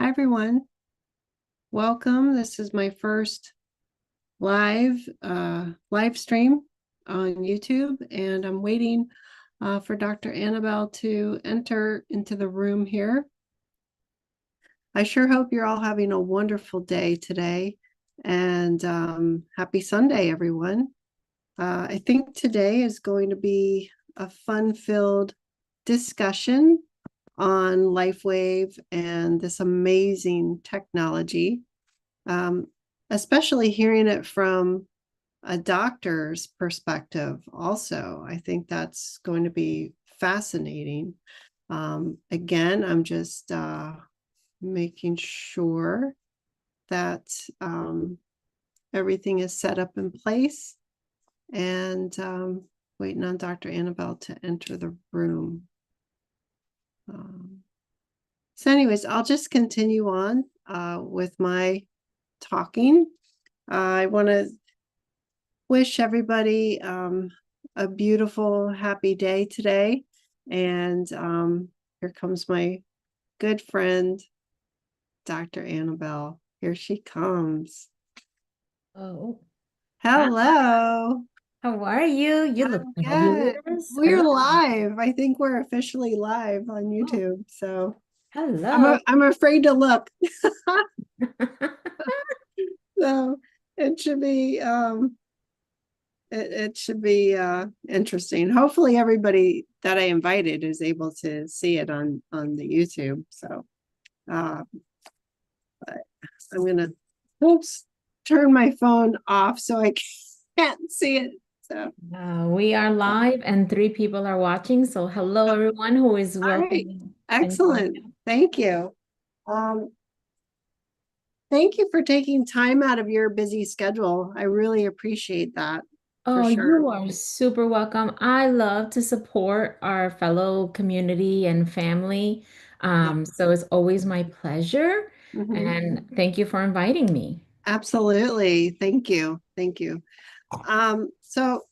Hi everyone, welcome. This is my first live stream on YouTube, and I'm waiting for Dr. Annabelle to enter into the room here. I sure hope you're all having a wonderful day today, and happy Sunday, everyone. I think today is going to be a fun-filled discussion on LifeWave and this amazing technology. um, Especially hearing it from a doctor's perspective also. I think that's going to be fascinating. Again, I'm just making sure that everything is set up in place and waiting on Dr. Annabelle to enter the room. So anyways, I'll just continue on with my talking. I want to wish everybody a beautiful, happy day today. And here comes my good friend, Dr. Annabelle. Here she comes. Oh, hi. Hello. How are you? You look I'm good. fabulous. We're Hello. live. I think we're officially live on Oh, YouTube. So hello. I'm afraid to look. So it should be it should be interesting. Hopefully everybody that I invited is able to see it on the YouTube. So uh but I'm gonna oops turn my phone off so I can't see it. So We are live and three people are watching. So hello, everyone who is all right, welcome and joining excellent. us. Thank you. Um thank you for taking time out of your busy schedule. I really appreciate that for Oh, sure. you are super welcome. I love to support our fellow community and family. Yeah. So it's always my pleasure. Mhm. And thank you for inviting me. Absolutely. Thank you. Thank you. So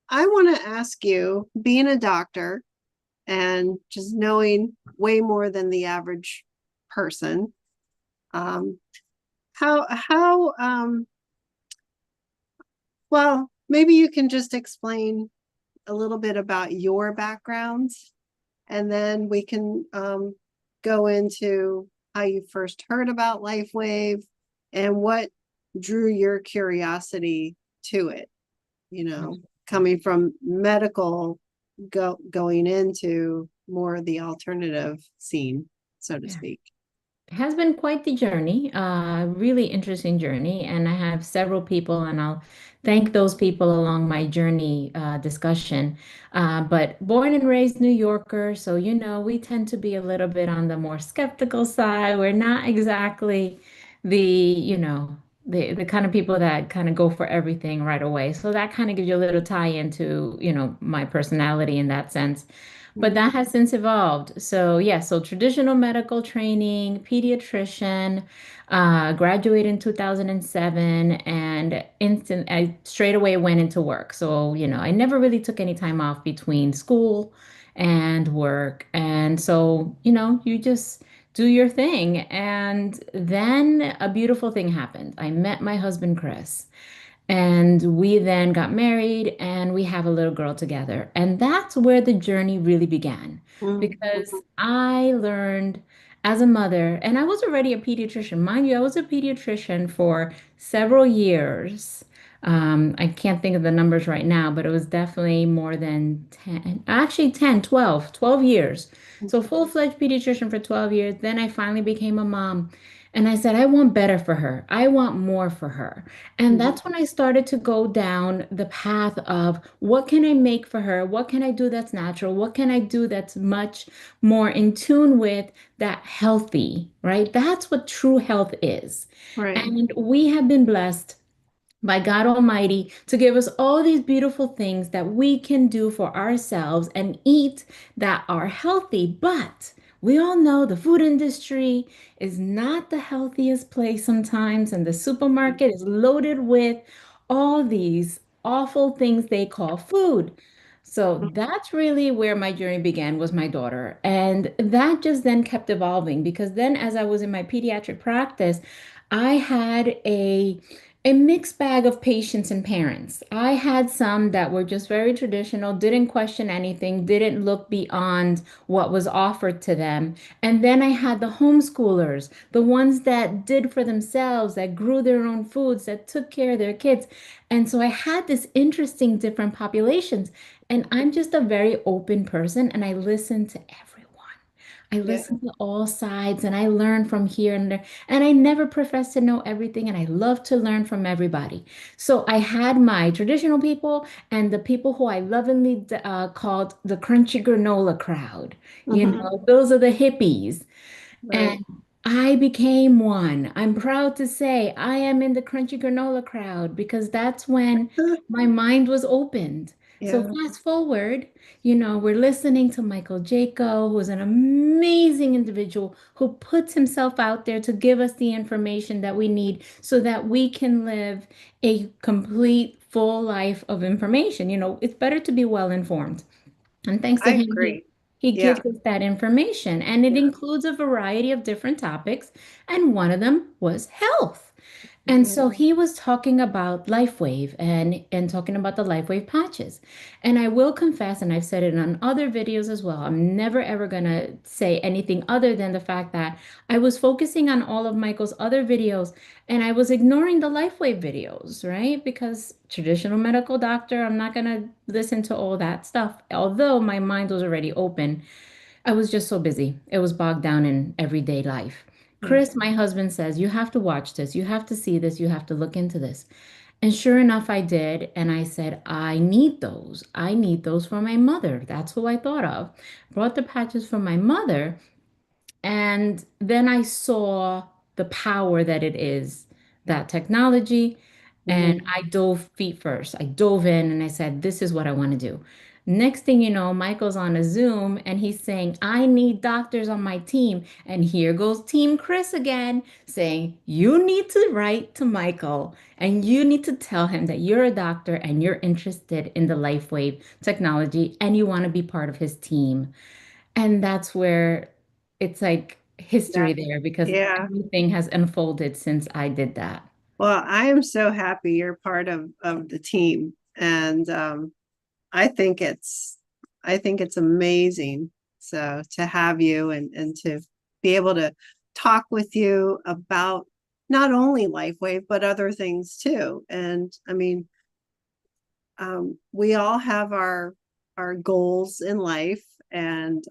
I want to ask you, being a doctor and just knowing way more than the average person, um, how well, maybe you can just explain a little bit about your backgrounds, and then we can go into how you first heard about LifeWave and what drew your curiosity to it, coming from medical going into more of the alternative scene, so to Yeah. speak. It has been quite the journey, really interesting journey, and I have several people, and I'll thank those people along my journey discussion. But born and raised New Yorker, so we tend to be a little bit on the more skeptical side. We're not exactly the kind of people that kind of go for everything right away. So that kind of gives you a little tie into, my personality in that sense. But Mhm. that has since evolved. So yeah, so traditional medical training, pediatrician, graduated in 2007, and I straight away went into work. So, I never really took any time off between school and work. And so, you just do your thing. And then a beautiful thing happened. I met my husband, Chris. And we then got married and we have a little girl together. And that's where the journey really began Mhm. because I learned as a mother, and I was already a pediatrician. Mind you, I was a pediatrician for several years. I can't think of the numbers right now, but it was definitely more than 10, actually 10, 12 years. So full-fledged pediatrician for 12 years. Then I finally became a mom. And I said, I want better for her. I want more for her. And Mhm. that's when I started to go down the path of what can I make for her? What can I do that's natural? What can I do that's much more in tune with that healthy, right? That's what true health is. Right. And we have been blessed by God Almighty to give us all these beautiful things that we can do for ourselves and eat that are healthy. But we all know the food industry is not the healthiest place sometimes, and the supermarket is loaded with all these awful things they call food. So that's really where my journey began was my daughter. And that just then kept evolving because then as I was in my pediatric practice, I had a mixed bag of patients and parents. I had some that were just very traditional, didn't question anything, didn't look beyond what was offered to them. And then I had the homeschoolers, the ones that did for themselves, that grew their own foods, that took care of their kids. And so I had this interesting different populations. And I'm just a very open person and I listen to everyone. I Yeah, listen to all sides and I learn from here and there. And I never profess to know everything and I love to learn from everybody. So I had my traditional people and the people who I lovingly called the crunchy granola crowd. hmm, Those are the hippies. right. And I became one. I'm proud to say I am in the crunchy granola crowd because that's when my mind was opened. So Yeah. fast forward, we're listening to Michael Jaco, who's an amazing individual who puts himself out there to give us the information that we need so that we can live a complete, full life of information. It's better to be well informed. And thanks to I him, he, agree. he gives Yeah. us that information. And it Yeah. includes a variety of different topics. And one of them was health. And Yeah. so he was talking about LifeWave and talking about the LifeWave patches. And I will confess, and I've said it on other videos as well, I'm never ever gonna say anything other than the fact that I was focusing on all of Michael's other videos and I was ignoring the LifeWave videos, right? Because traditional medical doctor, I'm not gonna listen to all that stuff. Although my mind was already open, I was just so busy. It was bogged down in everyday life. Yeah. Chris, my husband, says, you have to watch this. You have to see this. You have to look into this. And sure enough, I did. And I said, I need those. I need those for my mother. That's who I thought of. Brought the patches for my mother. And then I saw the power that it is, that technology. And Mhm. I dove feet first. I dove in and I said, this is what I want to do. Next thing you know, Michael's on a Zoom and he's saying, I need doctors on my team. And here goes Team Chris again saying, you need to write to Michael and you need to tell him that you're a doctor and you're interested in the LifeWave technology and you want to be part of his team. And that's where it's like Yeah. history there because Yeah. everything has unfolded since I did that. Well, I am so happy you're part of the team. And I think it's amazing. So to have you and to be able to talk with you about not only LifeWave, but other things too. And I mean, we all have our goals in life and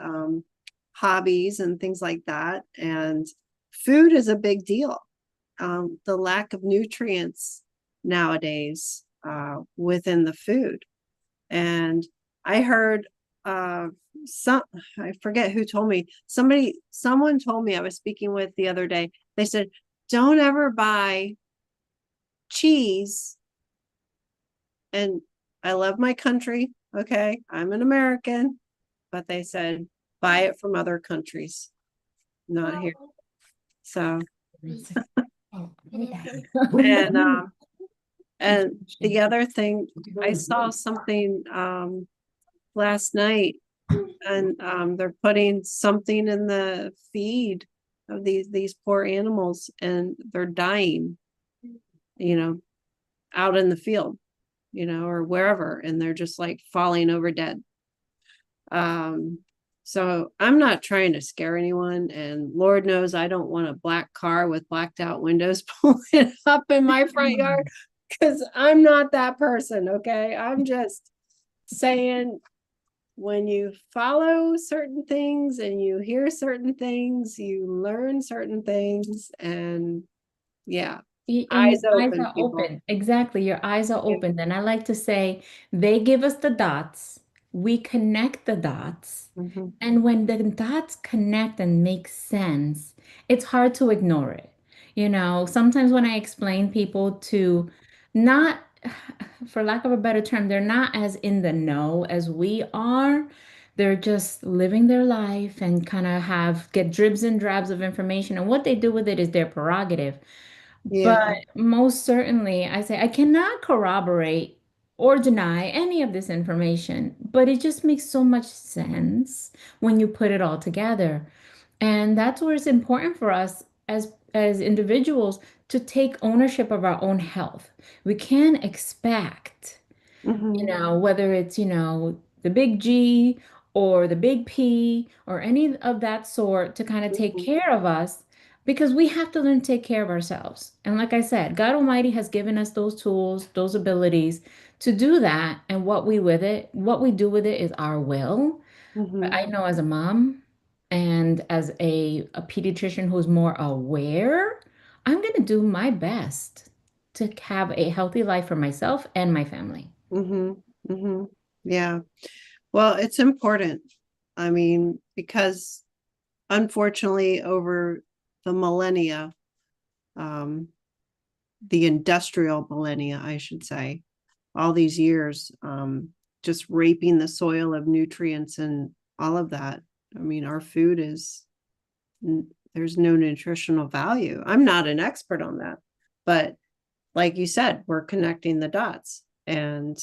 hobbies and things like that. And food is a big deal. The lack of nutrients nowadays within the food. And I heard some, I forget who told me, someone told me I was speaking with the other day. They said, don't ever buy cheese. And I love my country. Okay. I'm an American, but they said, buy it from other countries, not here. So, and, and the other thing, I saw something, last night and they're putting something in the feed of these poor animals and they're dying, you know, out in the field, or wherever, and they're just like falling over dead. Um, so I'm not trying to scare anyone, and Lord knows I don't want a black car with blacked out windows pulling up in my front yard because I'm not that person. Okay, I'm just saying when you follow certain things and you hear certain things, you learn certain things. And yeah, And your eyes eyes open, are people. open. Exactly. Your eyes are Yeah. open. And I like to say they give us the dots, we connect the dots. Mhm. And when the dots connect and make sense, it's hard to ignore it. Sometimes when I explain people to not, for lack of a better term, they're not as in the know as we are. They're just living their life and kind of get dribs and drabs of information. And what they do with it is their prerogative. But Yeah. most certainly, I say I cannot corroborate. or deny any of this information, but it just makes so much sense when you put it all together. And that's where it's important for us as individuals to take ownership of our own health. We can't expect, Hmm. whether it's, the big G or the big P or any of that sort to kind of take Hmm. care of us because we have to learn to take care of ourselves. And like I said, God Almighty has given us those tools, those abilities to do that. And what we do with it is our will. But Hmm. I know as a mom and as a pediatrician who's more aware, I'm going to do my best to have a healthy life for myself and my family. Hmm. Hmm. Yeah. Well, it's important. I mean, because unfortunately, over the millennia, um, the industrial millennia, I should say, all these years, just raping the soil of nutrients and all of that. I mean, our food is, there's no nutritional value. I'm not an expert on that, but like you said, we're connecting the dots. And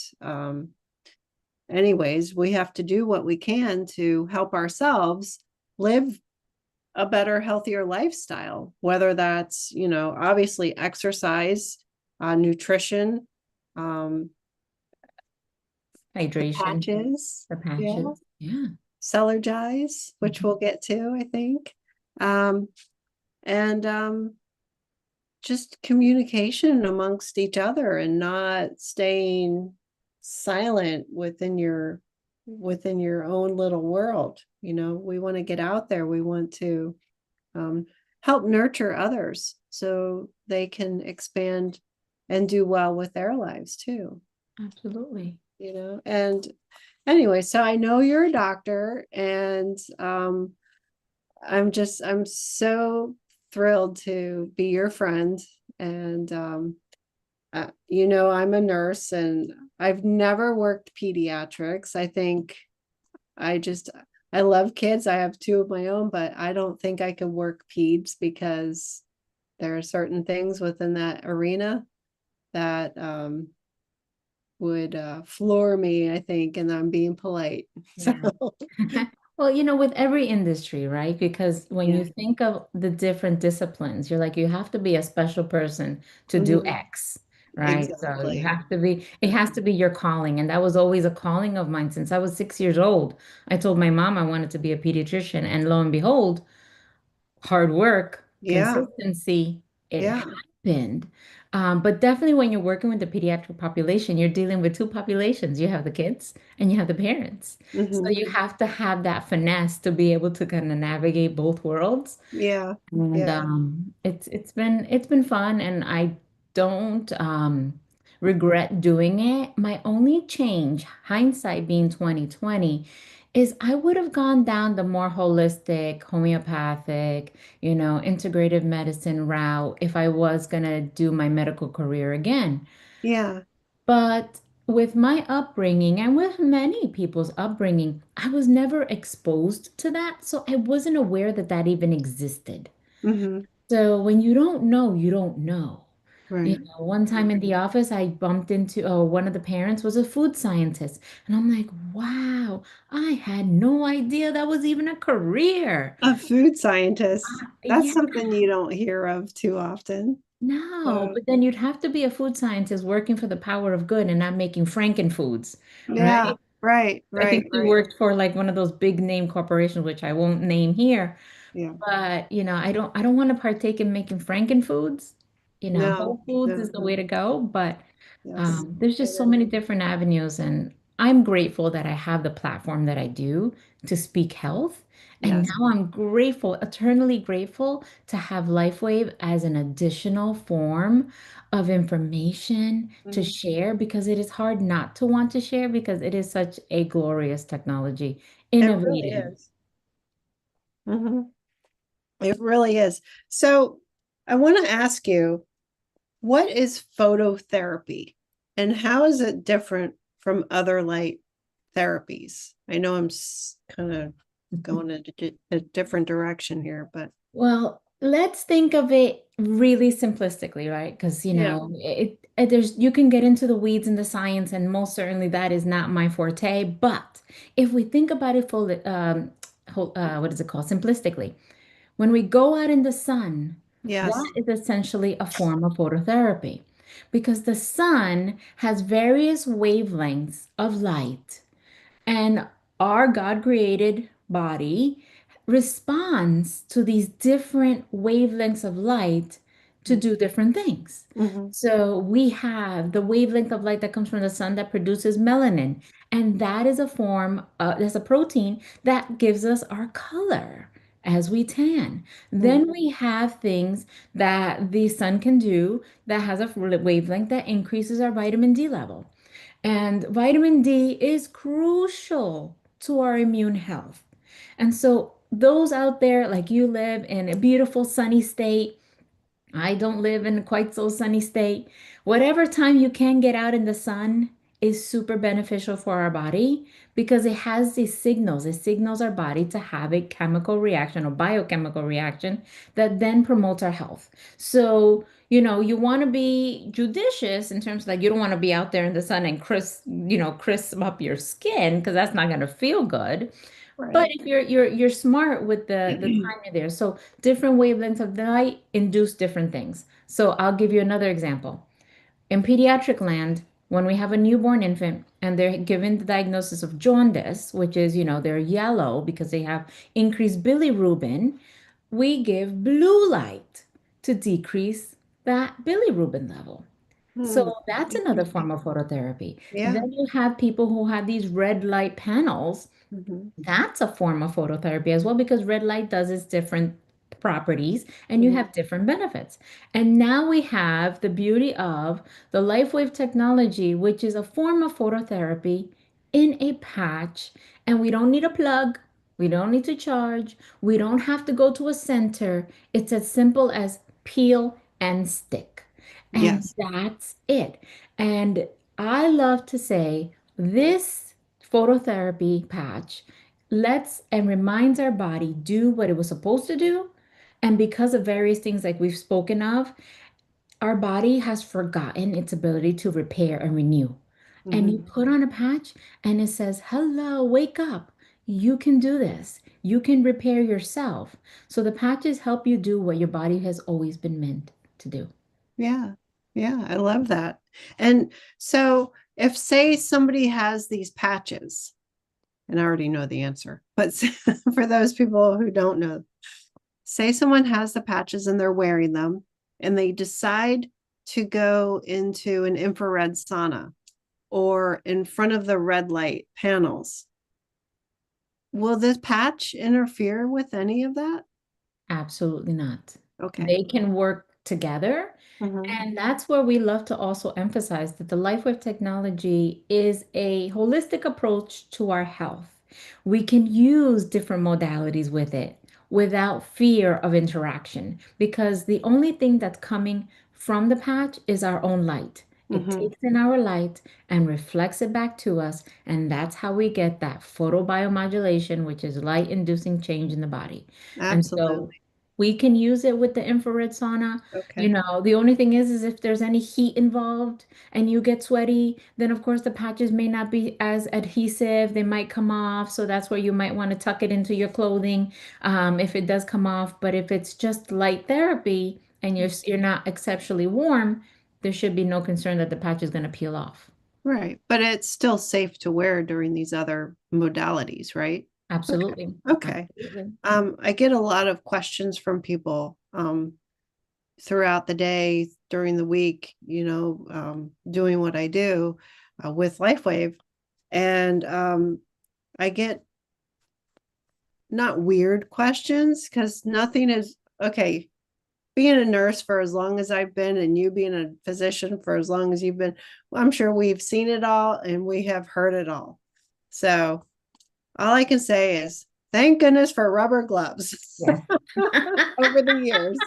anyways, we have to do what we can to help ourselves live a better, healthier lifestyle, whether that's, obviously exercise, nutrition, um, the Hydration, patches, the yeah, patches. Yeah. Celergize, which Mhm. we'll get to, I think. Um, and just communication amongst each other and not staying silent within your own little world. We want to get out there. We want to um, help nurture others so they can expand and do well with their lives too. Absolutely. And anyway, so I know you're a doctor, and I'm so thrilled to be your friend. And I'm a nurse, and I've never worked pediatrics. I just I love kids. I have two of my own, but I don't think I could work peds because there are certain things within that arena that would floor me, I think, and I'm being polite. So Yeah. Well, with every industry, right? Because when yeah. you think of the different disciplines, you're like, you have to be a special person to do Mhm. X, right? So you Exactly. have to be, it Yeah. has to be your calling. And that was always a calling of mine since I was 6 years old. I told my mom I wanted to be a pediatrician, and lo and behold, hard work, Yeah. consistency, it Yeah. happened. But definitely when you're working with the pediatric population, you're dealing with two populations. You have the kids and you have the parents. So Hmm. you have to have that finesse to be able to kind of navigate both worlds. Yeah. And Yeah. it's been fun, and I don't regret doing it. My only change, hindsight being 2020, is I would have gone down the more holistic, homeopathic, integrative medicine route if I was gonna do my medical career again. Yeah. But with my upbringing and with many people's upbringing, I was never exposed to that, so I wasn't aware that that even existed. Hmm. So when you don't know, you don't know. Right. One time in the office, I bumped into one of the parents was a food scientist, and I'm like, wow, I had no idea that was even a career. A food scientist. That's Yeah, something you don't hear of too often. no, Uh, but then you'd have to be a food scientist working for the power of good and not making frankenfoods, yeah. right? Right. I Right. think she Right. worked for like one of those big name corporations, which I won't name here. Yeah. But, I don't want to partake in making frankenfoods. No. Whole Foods is No. the way to go, but Yes. there's It just so is. many different avenues, and I'm grateful that I have the platform that I do to speak health. And Yes. now I'm grateful, eternally grateful to have LifeWave as an additional form of information to Mhm. share because it is hard not to want to share because it is such a glorious technology, It really innovative. is. Hmm. It really is. So I want to ask you, what is phototherapy and how is it different from other light therapies? I know I'm kind of going in a different direction here, but Well, let's think of it really simplistically, right? Because, yeah. there's you can get into the weeds and the science, and most certainly that is not my forte. But if we think about it fully, what is it called? Simplistically, when we go out in the sun, that Yes. is essentially a form of phototherapy because the sun has various wavelengths of light. And our God created body responds to these different wavelengths of light to do different things. Mm-hmm. So we have the wavelength of light that comes from the sun that produces melanin. And that is a form, that's a protein that gives us our color as we tan. Then we have things that the sun can do that has a wavelength that increases our vitamin D level. And vitamin D is crucial to our immune health. And so, those out there, like you live in a beautiful sunny state, I don't live in a quite so sunny state. Whatever time you can get out in the sun is super beneficial for our body because it has these signals. It signals our body to have a chemical reaction or biochemical reaction that then promotes our health. So, you want to be judicious in terms of like you don't want to be out there in the sun and crisp up your skin because that's not going to feel good. But Right. if you're smart with the time you're there. So different wavelengths of the light induce different things. So I'll give you another example. In pediatric land, when we have a newborn infant and they're given the diagnosis of jaundice, which is, they're yellow because they have increased bilirubin, we give blue light to decrease that bilirubin level. Hmm. So that's another form Interesting. of phototherapy. Yeah. Then you have people who have these red light panels. Hmm. That's a form of phototherapy as well because red light does its different properties and you Hmm. have different benefits. And now we have the beauty of the LifeWave technology, which is a form of phototherapy in a patch. And we don't need a plug, we don't need to charge, we don't have to go to a center. It's as simple as peel and stick. And Yes. that's it. And I love to say this phototherapy patch lets and reminds our body do what it was supposed to do. And because of various things like we've spoken of, our body has forgotten its ability to repair and renew. And you Hmm. put on a patch and it says, hello, wake up. You can do this. You can repair yourself. So the patches help you do what your body has always been meant to do. Yeah. Yeah. I love that. And so if say somebody has these patches, and I already know the answer, but for those people who don't know, say someone has the patches and they're wearing them and they decide to go into an infrared sauna or in front of the red light panels. Will this patch interfere with any of that? Absolutely not. Okay. They can work together. Mhm. And that's where we love to also emphasize that the LifeWave technology is a holistic approach to our health. We can use different modalities with it without fear of interaction because the only thing that's coming from the patch is our own light. It Mhm. takes in our light and reflects it back to us. And that's how we get that photobiomodulation, which is light inducing change in the body. And so Absolutely. we can use it with the infrared sauna. Okay. The only thing is if there's any heat involved and you get sweaty, then of course the patches may not be as adhesive. They might come off. So that's where you might want to tuck it into your clothing if it does come off. But if it's just light therapy and you're not exceptionally warm, there should be no concern that the patch is going to peel off. Right. But it's still safe to wear during these other modalities, right? Okay. Absolutely. Okay. Absolutely. I get a lot of questions from people throughout the day, during the week, doing what I do with LifeWave. And I get not weird questions because nothing is okay. Being a nurse for as long as I've been, and you being a physician for as long as you've been, well, I'm sure we've seen it all and we have heard it all. So all I can say is thank goodness for rubber gloves Yes. over the years.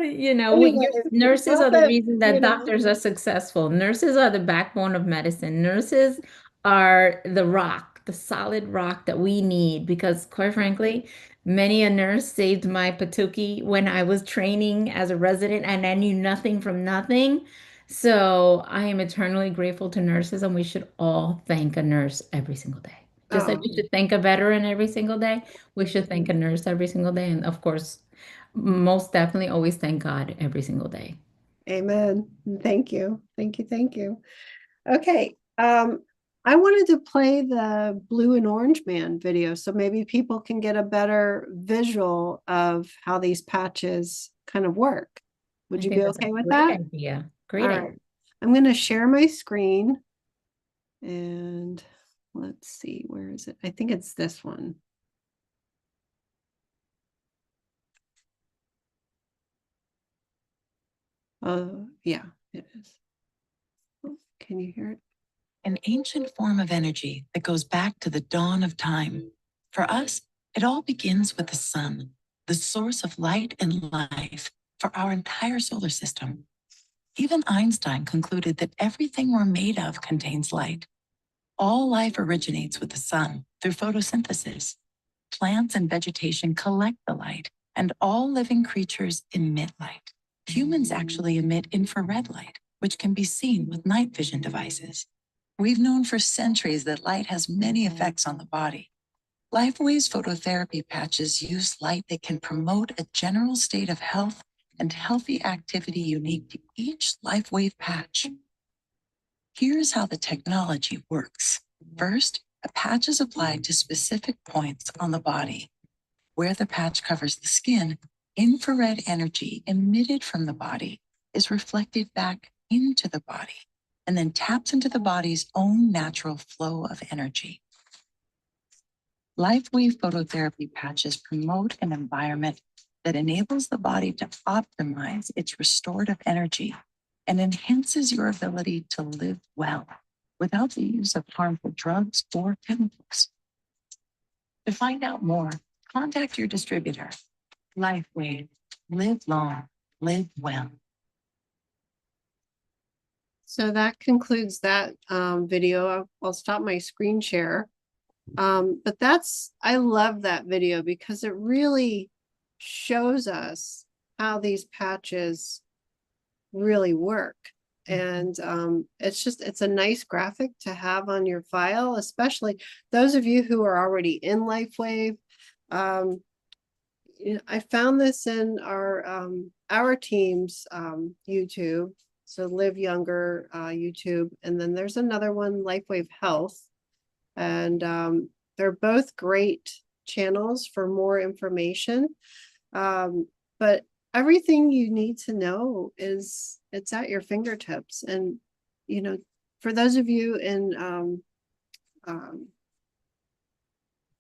Anyways, Nurses not are the that, reason that doctors are successful. Nurses are the backbone of medicine. Nurses are the rock, the solid rock that we need because, quite frankly, Many a nurse saved my Patuki when I was training as a resident and I knew nothing from nothing. So I am eternally grateful to nurses, and we should all thank a nurse every single day. Just like we Oh, should thank a veteran every single day, we should thank a nurse every single day. And of course, most definitely always thank God every single day. amen. Thank you. Thank you. Thank you. Okay. I wanted to play the blue and orange man video so maybe people can get a better visual of how these patches kind of work. Would I you think be that's a okay with great that? idea. Great All idea. right. I'm going to share my screen and let's see, where is it? I think it's this one. Yeah, it is. Oh, can you hear it? An ancient form of energy that goes back to the dawn of time. For us, it all begins with the sun, the source of light and life for our entire solar system. Even Einstein concluded that everything we're made of contains light. All life originates with the sun through photosynthesis. Plants and vegetation collect the light, and all living creatures emit light. Humans actually emit infrared light, which can be seen with night vision devices. We've known for centuries that light has many effects on the body. LifeWave's phototherapy patches use light that can promote a general state of health and healthy activity unique to each LifeWave patch. Here's how the technology works. First, a patch is applied to specific points on the body. Where the patch covers the skin, infrared energy emitted from the body is reflected back into the body and then taps into the body's own natural flow of energy. LifeWave phototherapy patches promote an environment that enables the body to optimize its restorative energy and enhances your ability to live well without the use of harmful drugs or chemicals. To find out more, contact your distributor. LifeWave. Live long, live well. So that concludes that video. I'll stop my screen share. But I love that video because it really shows us how these patches really work. And it's a nice graphic to have on your file, especially those of you who are already in LifeWave. I found this in our team's YouTube. So Live Younger YouTube. And then there's another one, LifeWave Health. And they're both great channels for more information. But everything you need to know it's at your fingertips. And for those of you um,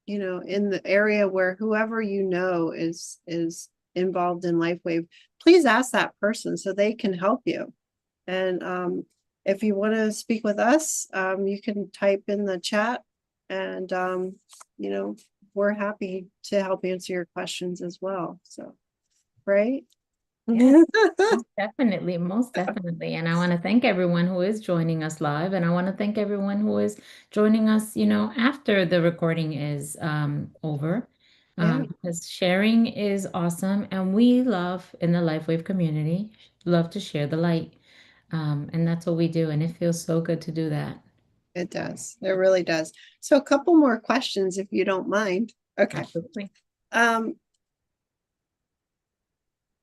in the area where whoever is involved in LifeWave, please ask that person so they can help you. And if you want to speak with us, you can type in the chat and we're happy to help answer your questions as well. So, right? Yes, most definitely, most definitely. And I want to thank everyone who is joining us live, and I want to thank everyone who is joining us, after the recording is over. Yeah, Because sharing is awesome, and we love in the LifeWave community, love to share the light. And that's what we do, and it feels so good to do that. it does. It really does. So a couple more questions if you don't mind. Okay. Absolutely. Um,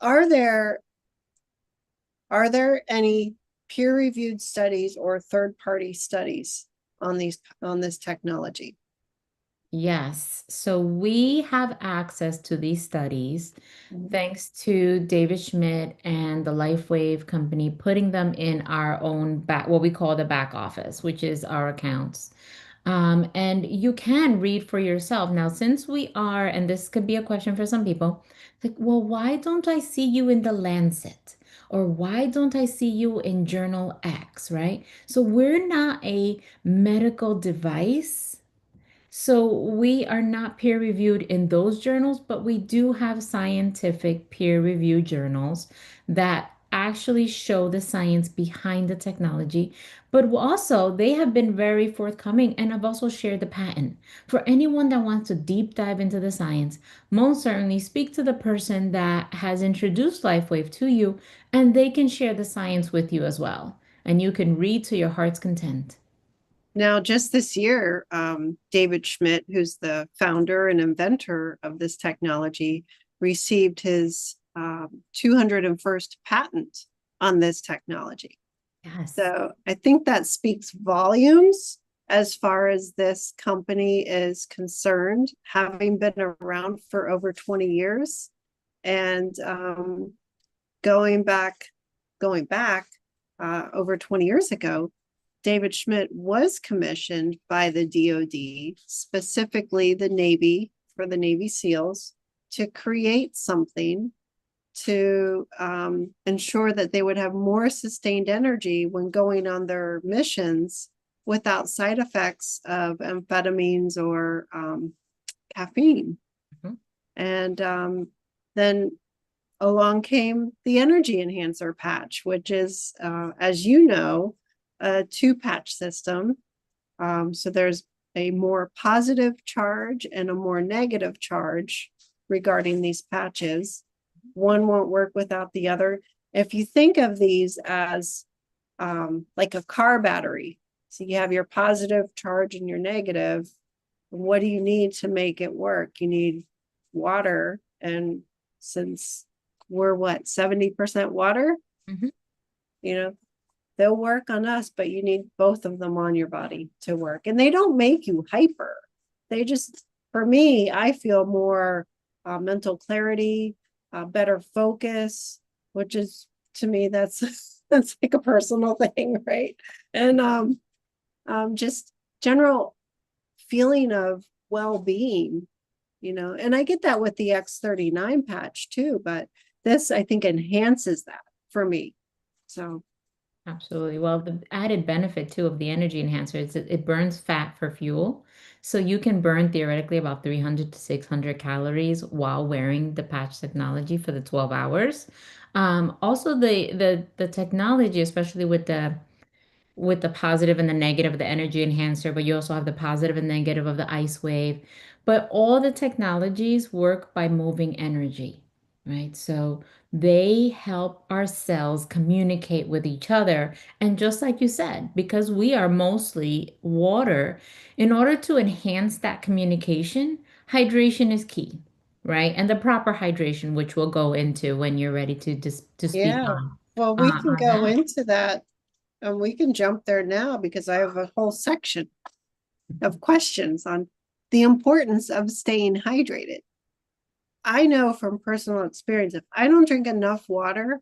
are there Are there any peer-reviewed studies or third-party studies on this technology? Yes. So we have access to these studies thanks to David Schmidt and the LifeWave company putting them in our own back, what we call the back office, which is our accounts. And you can read for yourself. Now, since we are, and this could be a question for some people, like, well, why don't I see you in the Lancet? Or why don't I see you in Journal X, right? So we're not a medical device. So we are not peer reviewed in those journals, but we do have scientific peer reviewed journals that actually show the science behind the technology, but also they have been very forthcoming and have also shared the patent. For anyone that wants to deep dive into the science, most certainly speak to the person that has introduced LifeWave to you, and they can share the science with you as well. And you can read to your heart's content. Now, just this year, David Schmidt, who's the founder and inventor of this technology, received his 201st patent on this technology. Yes. So I think that speaks volumes as far as this company is concerned, having been around for over 20 years and going back over 20 years ago. David Schmidt was commissioned by the DoD, specifically the Navy, for the Navy SEALs, to create something to ensure that they would have more sustained energy when going on their missions without side effects of amphetamines or caffeine. Mhm. And then along came the energy enhancer patch, which is, as you know, a two patch system. So there's a more positive charge and a more negative charge regarding these patches. One won't work without the other. If you think of these as like a car battery, so you have your positive charge and your negative. What do you need to make it work? You need water. And since we're what, 70% water, Mhm. you know, they'll work on us, but you need both of them on your body to work. And they don't make you hyper. They just, for me, I feel more mental clarity, better focus, which is, to me, that's that's like a personal thing, right? And just general feeling of well-being, and I get that with the X39 patch too, but this I think enhances that for me. So Absolutely. Well, the added benefit too of the energy enhancer is that it burns fat for fuel. So you can burn theoretically about 300 to 600 calories while wearing the patch technology for the 12 hours. Also, the technology, especially with the positive and the negative of the energy enhancer, but you also have the positive and negative of the ice wave. But all the technologies work by moving energy, right? So they help our cells communicate with each other. And just like you said, because we are mostly water, in order to enhance that communication, hydration is key, right? And the proper hydration, which we'll go into when you're ready to speak yeah, well, we can on go that. into that and we can jump there now because I have a whole section of questions on the importance of staying hydrated. I know from personal experience, if I don't drink enough water,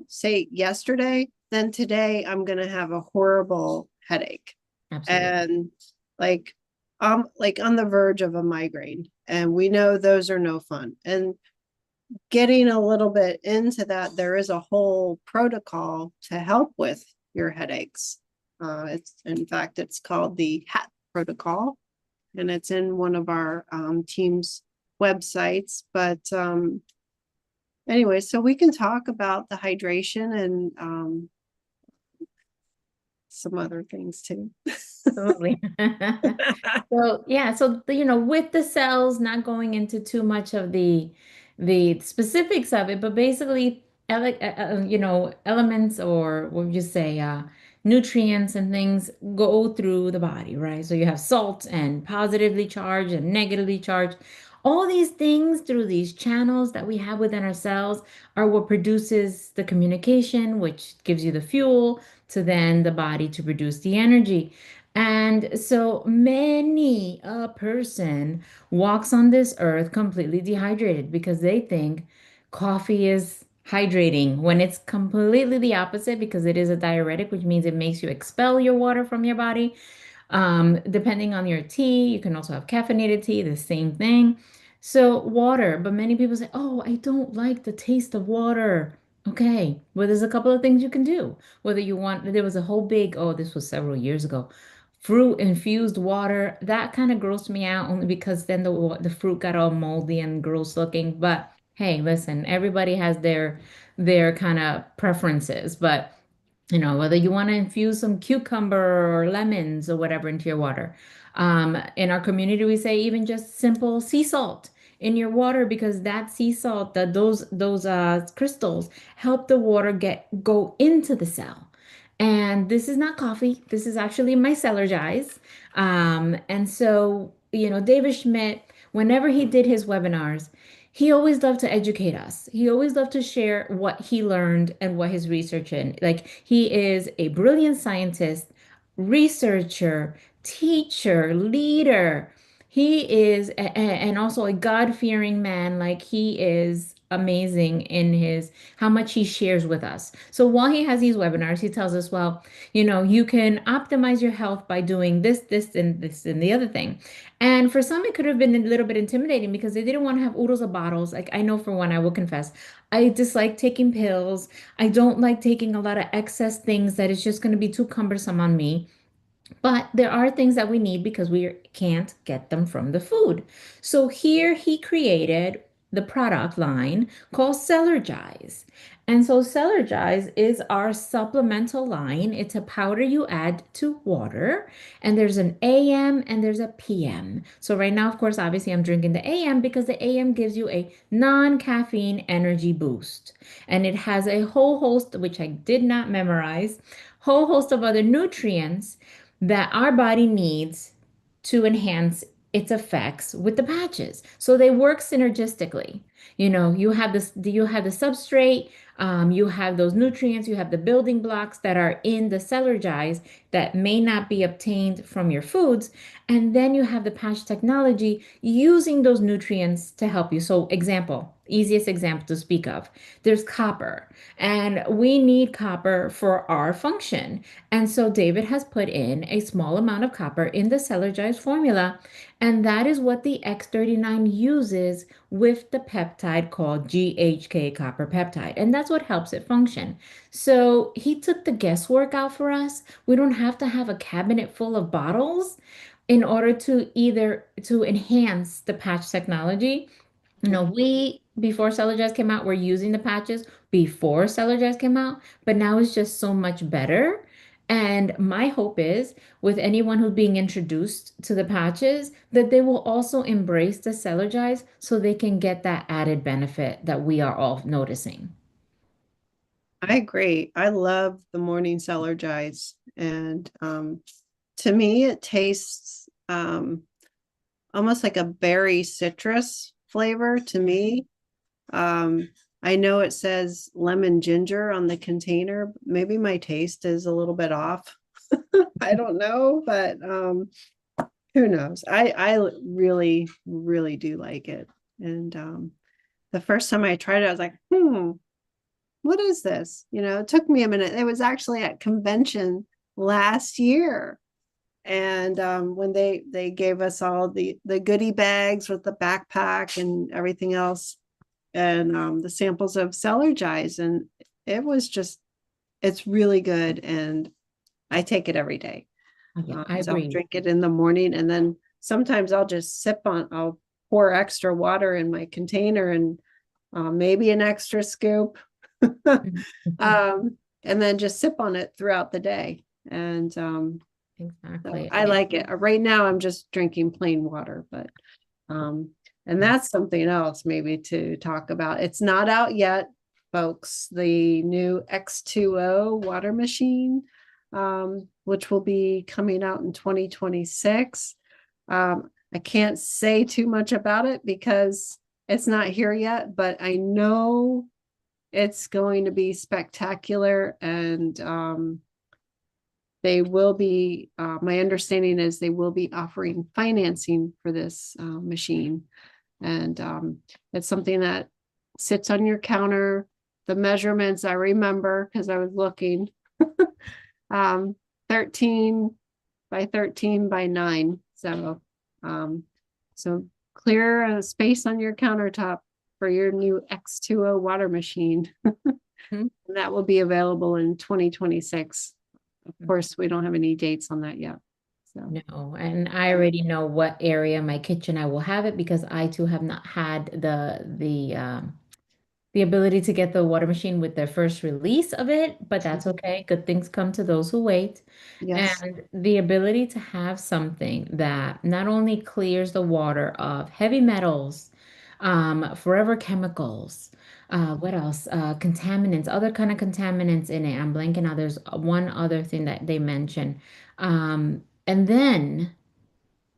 say yesterday, then today I'm going to have a horrible headache Absolutely. and like on the verge of a migraine. And we know those are no fun. And getting a little bit into that, there is a whole protocol to help with your headaches. It's in fact, it's called the HAT protocol, and it's in one of our team's websites. But anyway, so we can talk about the hydration and some other things too. Absolutely. So yeah, so with the cells, not going into too much of the specifics of it, but basically, elements, or what would you say, nutrients and things go through the body, right? So you have salt and positively charged and negatively charged. All these things through these channels that we have within our cells are what produces the communication, which gives you the fuel to then the body to produce the energy. And so many a person walks on this earth completely dehydrated because they think coffee is hydrating when it's completely the opposite, because it is a diuretic, which means it makes you expel your water from your body. Depending on your tea, you can also have caffeinated tea, the same thing. So water, but many people say, "Oh, I don't like the taste of water." Okay, well, there's a couple of things you can do. Whether you want, there was a whole big, oh, this was several years ago, fruit infused water. That kind of grossed me out only because then the fruit got all moldy and gross looking. But Hey, listen, everybody has their kind of preferences, but whether you want to infuse some cucumber or lemons or whatever into your water. In our community, we say even just simple sea salt in your water because that sea salt, those crystals help the water go into the cell. And this is not coffee. This is actually my cellar eyes. And so, David Schmidt, whenever he did his webinars, he always loved to educate us. He always loved to share what he learned and what his research in. Like he is a brilliant scientist, researcher, teacher, leader. He is, and also a God-fearing man. Like he is amazing in his how much he shares with us. So while he has these webinars, he tells us, well, you can optimize your health by doing this, and the other thing. And for some, it could have been a little bit intimidating because they didn't want to have oodles of bottles. Like I know for one, I will confess, I dislike taking pills. I don't like taking a lot of excess things that is just going to be too cumbersome on me. But there are things that we need because we can't get them from the food. So here he created the product line called Cellergize. And so Cellergize is our supplemental line. It's a powder you add to water, and there's an AM and there's a PM. So right now, of course, obviously I'm drinking the AM because the AM gives you a non-caffeine energy boost. And it has a whole host, which I did not memorize, whole host of other nutrients that our body needs to enhance its effects with the patches. So they work synergistically. You have the substrate, you have those nutrients, you have the building blocks that are in the cellar dyes that may not be obtained from your foods. And then you have the patch technology using those nutrients to help you. So, easiest example to speak of, there's copper, and we need copper for our function. And so David has put in a small amount of copper in the Cellergize formula, and that is what the X39 uses with the peptide called GHK copper peptide. And that's what helps it function. So he took the guesswork out for us. We don't have to have a cabinet full of bottles in order to either to enhance the patch technology. We before Cellerjazz came out, we're using the patches before Cellerjazz came out, but now it's just so much better. And my hope is with anyone who's being introduced to the patches that they will also embrace the Cellerjazz so they can get that added benefit that we are all noticing. I agree. I love the morning Cellargize. And to me, it tastes almost like a berry citrus flavor to me. I know it says lemon ginger on the container. Maybe my taste is a little bit off. I don't know, but who knows? I really, really do like it. And the first time I tried it, I was like, what is this? It took me a minute. It was actually at convention last year. And when they gave us all the goodie bags with the backpack and everything else, and the samples of Cellergize, and it was just it's really good, and I take it every day. Yeah, I So I'll agree. drink it in the morning, and then sometimes I'll pour extra water in my container and maybe an extra scoop, and then just sip on it throughout the day. And so Exactly. I like it. Right now, I'm just drinking plain water, but um, and that's something else maybe to talk about. It's not out yet, folks. The new X2O water machine, which will be coming out in 2026. I can't say too much about it because it's not here yet, but I know it's going to be spectacular, and they will be, my understanding is they will be offering financing for this machine. And it's something that sits on your counter. The measurements I remember because I was looking, 13 by 13 by 9. Um, so clear a space on your countertop for your new X2O water machine. Mhm. And that will be available in 2026. Of course, we don't have any dates on that yet. So No, and I already know what area in my kitchen I will have it because I too have not had the the ability to get the water machine with the first release of it, but that's okay. Good things come to those who wait. Yes. And the ability to have something that not only clears the water of heavy metals, forever chemicals, what else? Contaminants, other kind of contaminants in it. I'm blanking out. There's one other thing that they mention. And then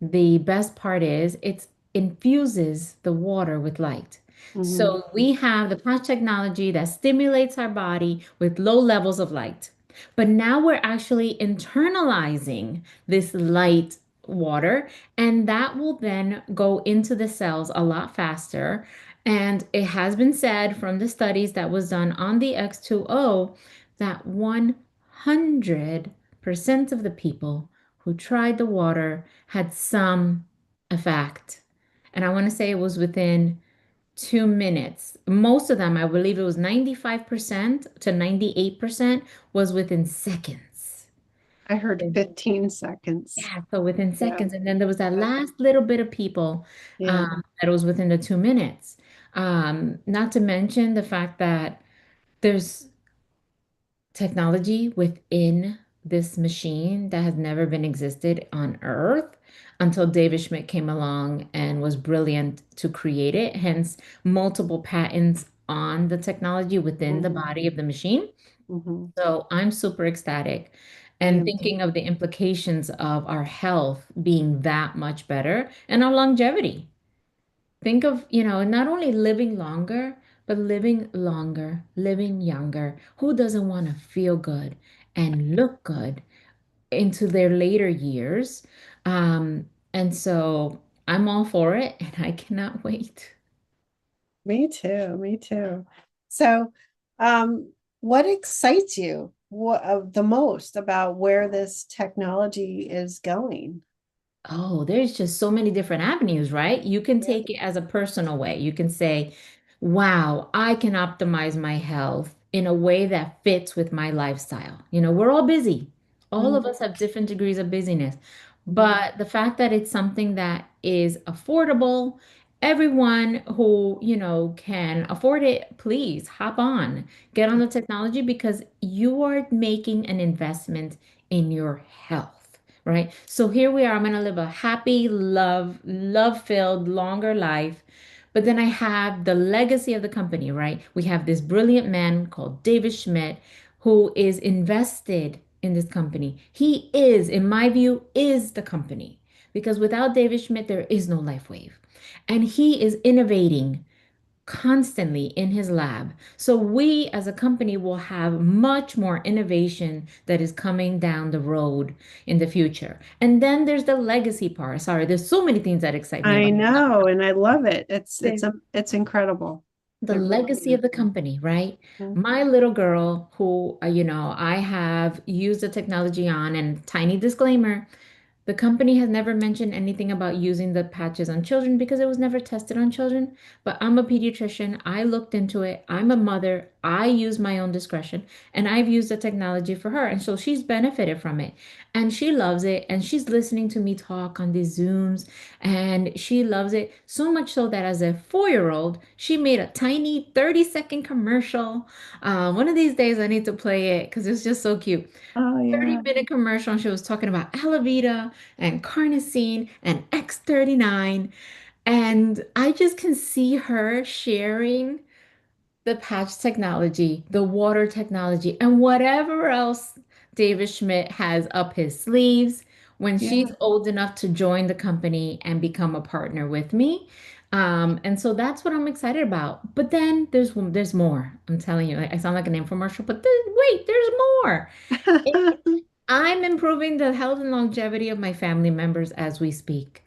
the best part is it infuses the water with light. Hmm. So we have the patch technology that stimulates our body with low levels of light. But now we're actually internalizing this light water, and that will then go into the cells a lot faster. And it has been said from the studies that was done on the X2O that 100% of the people who tried the water had some effect. And I want to say it was within 2 minutes. Most of them, I believe it was 95% to 98% was within seconds. I heard 15 seconds. Yeah, so within Yeah. seconds. And then there was that Yeah. last little bit of people Yeah. that was within the 2 minutes. Not to mention the fact that there's technology within this machine that has never been existed on Earth until David Schmidt came along and was brilliant to create it, hence multiple patents on the technology within the Hmm. body of the machine. Hmm. So I'm super ecstatic I and am thinking too. of the implications of our health being that much better and our longevity. Think of, not only living longer, but living longer, living younger. Who doesn't want to feel good and look good into their later years? And so I'm all for it and I cannot wait. Me too. Me too. So, what excites you the most about where this technology is going? Oh, there's just so many different avenues, right? You can Yeah. take it as a personal way. You can say, wow, I can optimize my health in a way that fits with my lifestyle. We're all busy. All of Mhm. us have different degrees of busyness. Mhm. But the fact that it's something that is affordable, everyone who, can afford it, please hop on, get on the technology because you are making an investment in your health. Right. So here we are. I'm going to live a happy, love-filled, longer life. But then I have the legacy of the company, right? We have this brilliant man called David Schmidt who is invested in this company. He is, in my view, is the company. Because without David Schmidt, there is no LifeWave. And he is innovating constantly in his lab. So we as a company will have much more innovation that is coming down the road in the future. And then there's the legacy part. Sorry, there's so many things that excite me I about know, and I love it. it. It's incredible. The It really legacy is. of the company, right? Mhm. My little girl, who, I have used the technology on, and tiny disclaimer, the company has never mentioned anything about using the patches on children because it was never tested on children. But I'm a pediatrician. I looked into it. I'm a mother. I use my own discretion and I've used the technology for her. And so she's benefited from it and she loves it. And she's listening to me talk on these Zooms and she loves it so much so that as a 4-year-old, she made a tiny 30-second commercial. One of these days I need to play it because it's just so cute. Oh 30 yeah. minute commercial and she was talking about Alavita and carnosine and X39. And I just can see her sharing the patch technology, the water technology, and whatever else David Schmidt has up his sleeves when she's Yeah. old enough to join the company and become a partner with me. And so that's what I'm excited about. But then there's more. I'm telling you, I sound like an infomercial, but wait, there's more. I'm improving the health and longevity of my family members as we speak.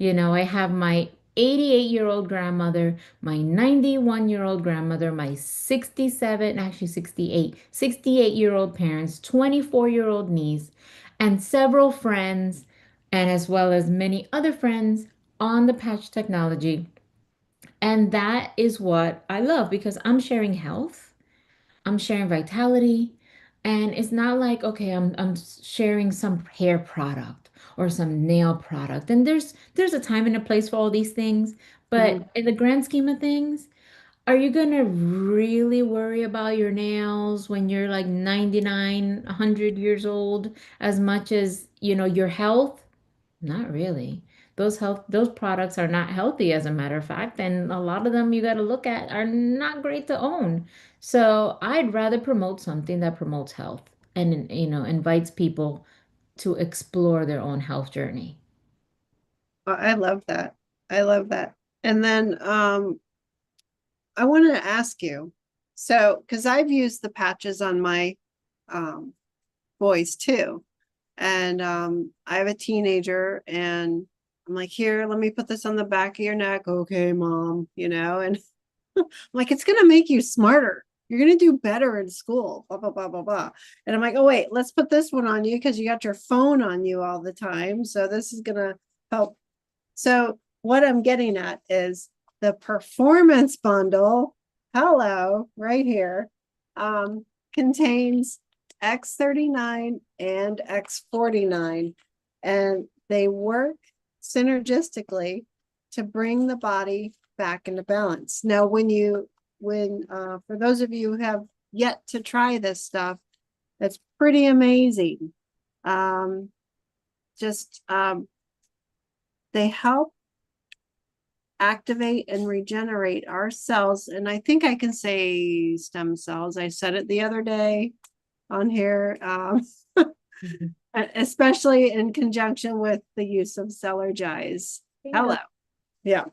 I have my 88-year-old grandmother, my 91-year-old grandmother, my 67, actually 68-year-old parents, 24-year-old niece, and several friends, and as well as many other friends on the patch technology. And that is what I love because I'm sharing health. I'm sharing vitality. And it's not like, okay, I'm sharing some hair product or some nail product. And there's a time and a place for all these things, Mhm. but in the grand scheme of things, Are you gonna really worry about your nails when you're like 99, 100 years old as much as, your health? Not really. Those products are not healthy, as a matter of fact, and a lot of them you got to look at are not great to own. So I'd rather promote something that promotes health and, invites people to explore their own health journey. I love that. I love that. And then I wanted to ask you, so because I've used the patches on my um boys too. And I have a teenager and I'm like, here, let me put this on the back of your neck. Okay, mom, and I'm like, it's gonna make you smarter. You're gonna do better in school, blah, blah, blah, blah, blah. And I'm like, oh wait, let's put this one on you because you got your phone on you all the time. So this is gonna help. So what I'm getting at is the performance bundle, hello, right here, contains X39 and X49, and they work synergistically to bring the body back into balance. Now, for those of you who have yet to try this stuff, it's pretty amazing. Um, just they help activate and regenerate our cells. And I think I can say stem cells. I said it the other day on here, Mhm. especially in conjunction with the use of Celergize. Hello. Yeah.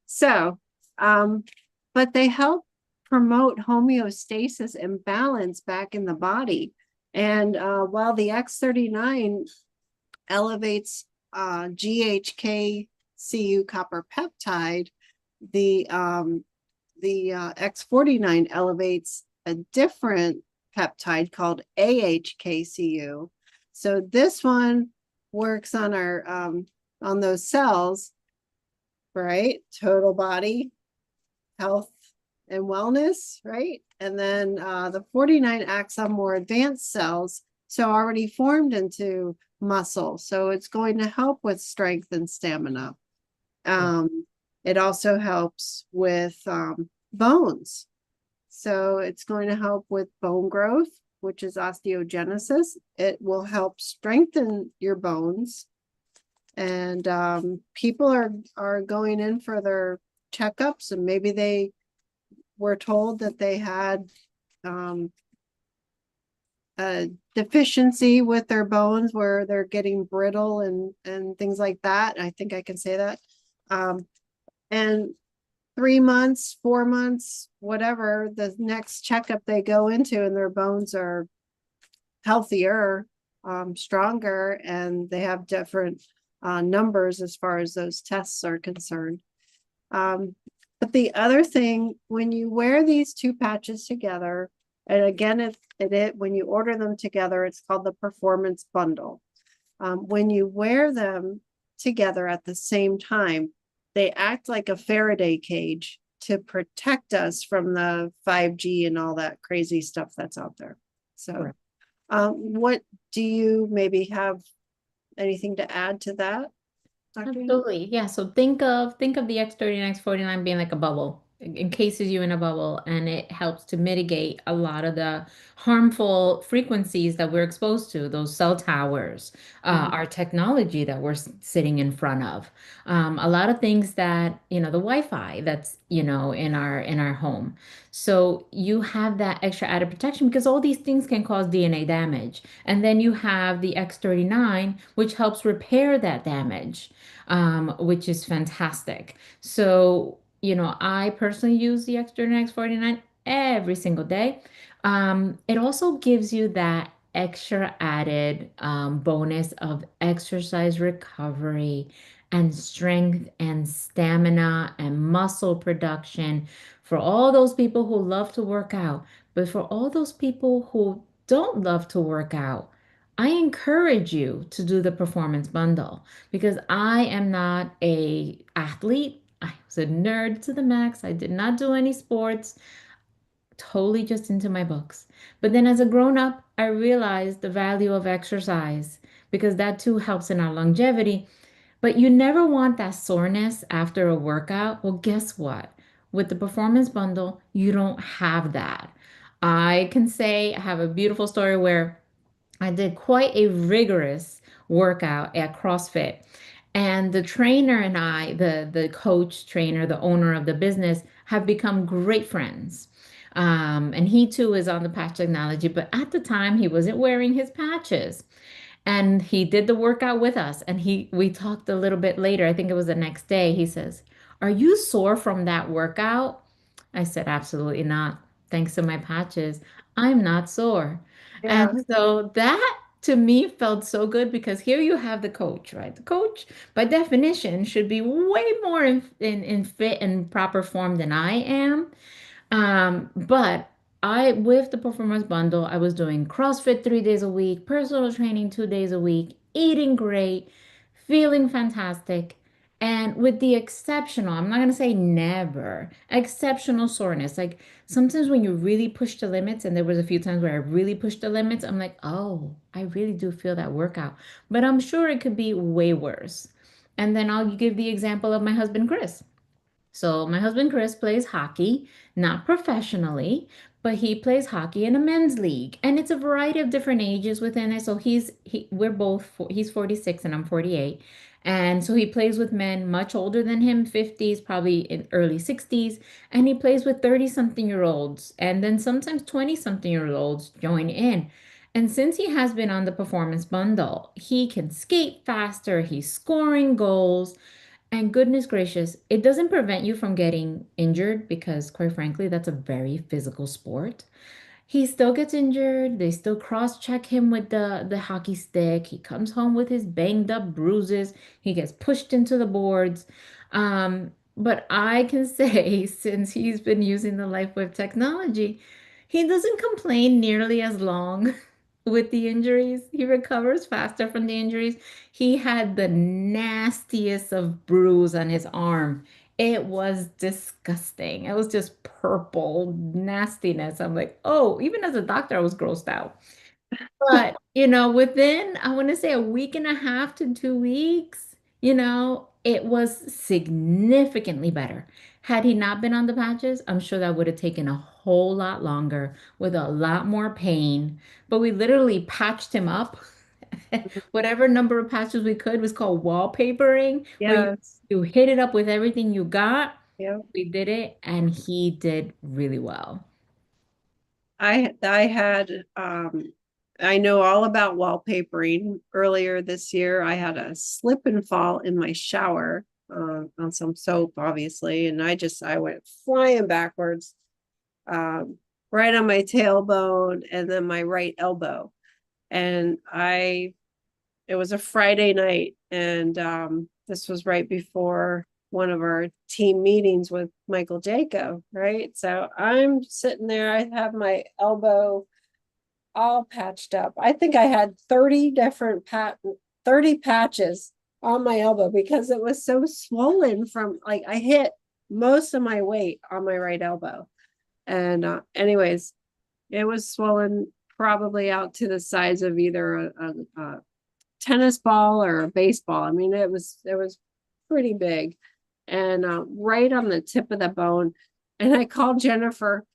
So, but they help promote homeostasis and balance back in the body. And while the X39 elevates GHK-Cu copper peptide, the X49 elevates a different peptide called AHKCU. So this one works on our on those cells, right? Total body health and wellness, right? And then the 49 acts on more advanced cells, so already formed into muscle. So it's going to help with strength and stamina. It also helps with bones. So it's going to help with bone growth, which is osteogenesis. It will help strengthen your bones. And people are going in for their checkups, and maybe they were told that they had a deficiency with their bones where they're getting brittle and things like that. I think I can say that. And 3 months, 4 months, whatever, the next checkup they go into and their bones are healthier, stronger, and they have different numbers as far as those tests are concerned. But the other thing, when you wear these two patches together, and again, when you order them together, it's called the Performance Bundle. When you wear them together at the same time, they act like a Faraday cage to protect us from the 5G and all that crazy stuff that's out there. So, what do you maybe have anything to add to that, Dr. Absolutely. Yeah. So think of the X30 and X49 being like a bubble. It encases you in a bubble, and it helps to mitigate a lot of the harmful frequencies that we're exposed to, those cell towers, our technology that we're sitting in front of, a lot of things that, the Wi-Fi that's, in our home. So you have that extra added protection because all these things can cause DNA damage. And then you have the X39, which helps repair that damage, which is fantastic. So, I personally use the X39, X49 every single day. It also gives you that extra added bonus of exercise recovery and strength and stamina and muscle production for all those people who love to work out. But for all those people who don't love to work out, I encourage you to do the performance bundle because I am not a athlete. I was a nerd to the max. I did not do any sports, totally just into my books. But then as a grown up, I realized the value of exercise because that too helps in our longevity. But you never want that soreness after a workout. Well, guess what? With the performance bundle, you don't have that. I can say I have a beautiful story where I did quite a rigorous workout at CrossFit. And the trainer and I, the coach, trainer, the owner of the business, have become great friends. And he too is on the patch technology, but at the time he wasn't wearing his patches. And he did the workout with us. And we talked a little bit later. I think it was the next day. He says, "Are you sore from that workout?" I said, "Absolutely not. Thanks to my patches, I'm not sore." And Yeah. so that to me felt so good because here you have the coach, right? The coach, by definition, should be way more in fit and proper form than I am. But with the performance bundle, I was doing CrossFit 3 days a week, personal training 2 days a week, eating great, feeling fantastic, and with the exceptional, I'm not gonna say never, exceptional soreness. Like sometimes when you really push the limits, and there was a few times where I really pushed the limits, I'm like, oh, I really do feel that workout. But I'm sure it could be way worse. And then I'll give the example of my husband, Chris. So my husband Chris plays hockey, not professionally, but he plays hockey in a men's league, and it's a variety of different ages within it. So we're both he's 46 and I'm 48. And so he plays with men much older than him, 50s, probably in early 60s, and he plays with 30 something year olds, and then sometimes 20 something year olds join in. And since he has been on the performance bundle, he can skate faster, he's scoring goals. And goodness gracious, it doesn't prevent you from getting injured because, quite frankly, that's a very physical sport. He still gets injured. They still cross-check him with the hockey stick. He comes home with his banged up bruises. He gets pushed into the boards. But I can say, since he's been using the LifeWave technology, he doesn't complain nearly as long with the injuries. He recovers faster from the injuries. He had the nastiest of bruise on his arm. It was disgusting. It was just purple nastiness. I'm like, oh, even as a doctor, I was grossed out. But, within, I want to say a week and a half to 2 weeks, it was significantly better. Had he not been on the patches, I'm sure that would have taken a whole lot longer with a lot more pain. But we literally patched him up. Whatever number of patches we could was called wallpapering, where you, Yes. you hit it up with everything you got. Yeah. We did it, and he did really well. I had I know all about wallpapering. Earlier this year, I had a slip and fall in my shower on some soap, obviously, and I went flying backwards, right on my tailbone and then my right elbow. And it was a Friday night, and this was right before one of our team meetings with Michael Jacob, right? So I'm sitting there, I have my elbow all patched up. I think I had 30 patches on my elbow because it was so swollen from, like, I hit most of my weight on my right elbow. And anyways, it was swollen probably out to the size of either a tennis ball or a baseball. I mean, it was pretty big, and right on the tip of the bone. And I called Jennifer,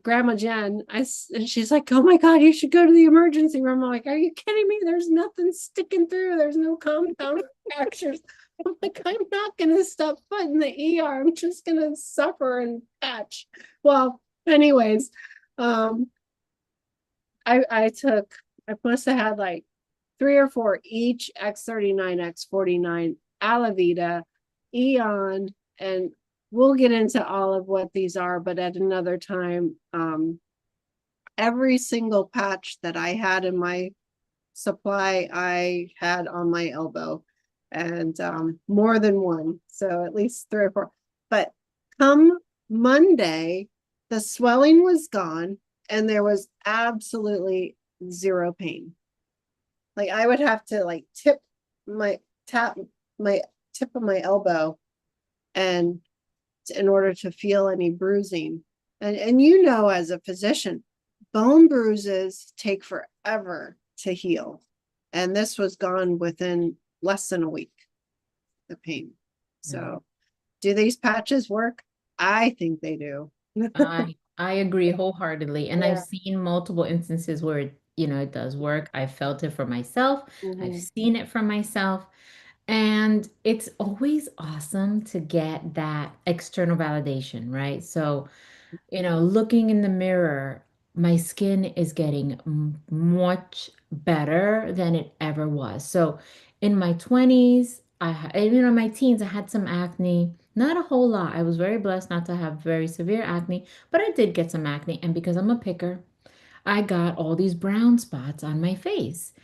Grandma Jen. And she's like, "Oh my God, you should go to the emergency room." I'm like, "Are you kidding me? There's nothing sticking through. There's no compound fractures." I'm like, "I'm not gonna step foot in the ER. I'm just gonna suffer and patch." Well, anyways, um, I must have had like 3 or 4 each X39, X49, Alavita, Eon, and we'll get into all of what these are, but at another time. Every single patch that I had in my supply, I had on my elbow, and more than one, so at least 3 or 4. But come Monday, the swelling was gone, and there was absolutely zero pain. Like I would have to like tap my tip of my elbow and in order to feel any bruising. And as a physician, bone bruises take forever to heal. And this was gone within less than a week, the pain. Yeah. So do these patches work? I think they do. I agree wholeheartedly. And I've Yeah. seen multiple instances where it does work. I felt it for myself. I've Mhm. seen it for myself. And it's always awesome to get that external validation, right? So, looking in the mirror, my skin is getting much better than it ever was. So, in my 20s, my teens, I had some acne, not a whole lot. I was very blessed not to have very severe acne, but I did get some acne. And because I'm a picker, I got all these brown spots on my face.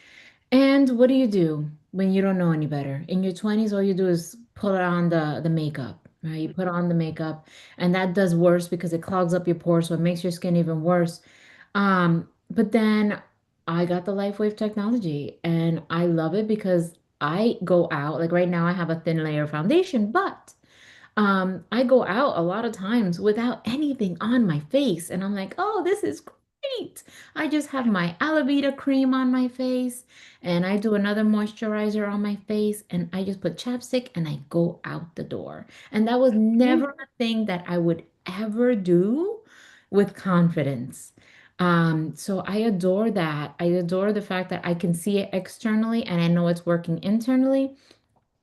And what do you do when you don't know any better? In your 20s, all you do is put on the makeup, right? You put on the makeup, and that does worse because it clogs up your pores, so it makes your skin even worse. But then I got the LifeWave technology, and I love it because I go out, like right now I have a thin layer foundation, but I go out a lot of times without anything on my face, and I'm like, oh, this is great. I just have my aloe vera cream on my face, and I do another moisturizer on my face, and I just put chapstick and I go out the door. And that was Yeah. never a thing that I would ever do with confidence. So I adore that. I adore the fact that I can see it externally and I know it's working internally.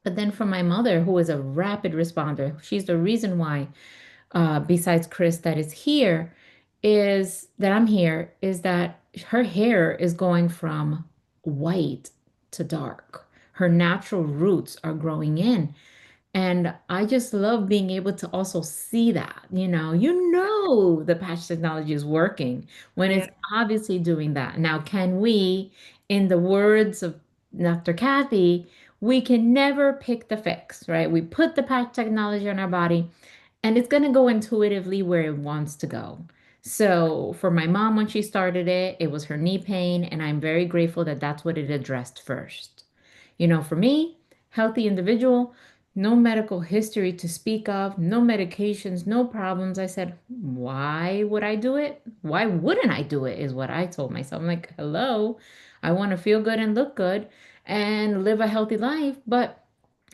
But then from my mother, who is a rapid responder, she's the reason why, besides Chris, that is here, is that I'm here, is that her hair is going from white to dark. Her natural roots are growing in. And I just love being able to also see that, the patch technology is working when Yeah. it's obviously doing that. Now, can we, in the words of Dr. Kathy, we can never pick the fix, right? We put the patch technology on our body and it's going to go intuitively where it wants to go. So for my mom, when she started it, it was her knee pain, and I'm very grateful that that's what it addressed first. For me, healthy individual, no medical history to speak of, no medications, no problems. I said, why would I do it? Why wouldn't I do it? Is what I told myself. I'm like, hello, I want to feel good and look good and live a healthy life. But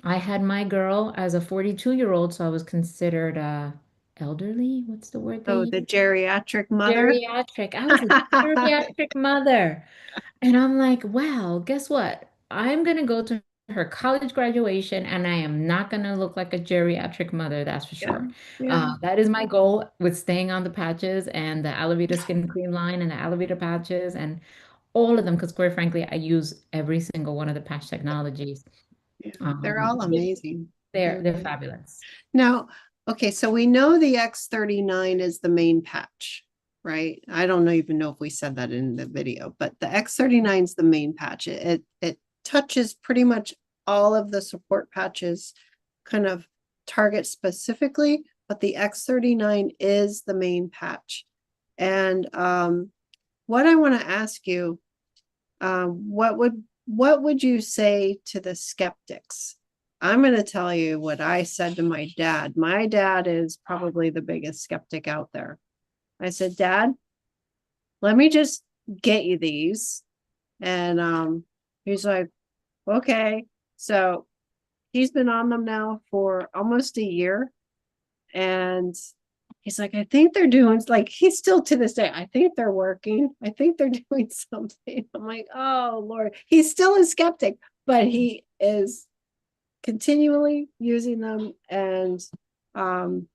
I had my girl as a 42-year-old, so I was considered elderly. What's the word they Oh, the use? geriatric mother. Geriatric. I was a geriatric mother. And I'm like, well, guess what? I'm going to go to her college graduation and I am not going to look like a geriatric mother, that's for Yeah. sure. Yeah. That is my goal with staying on the patches and the aloe vera skin cream line and the aloe vera patches and all of them, because quite frankly, I use every single one of the patch technologies. Yeah. They're Um, all amazing. they're They're fabulous. Now, okay, so we know the X39 is the main patch, right? I don't even know if we said that in the video, but the X39 is the main patch. It touches pretty much all of the support patches, kind of target specifically, but the X39 is the main patch. And what I want to ask you, what would you say to the skeptics? I'm going to tell you what I said to my dad. My dad is probably the biggest skeptic out there. I said, Dad, let me just get you these. And he's like, okay. So he's been on them now for almost a year. And he's like, I think they're doing, like, he's still to this day, I think they're working. I think they're doing something. I'm like, oh Lord, he's still a skeptic, but he is continually using them, and um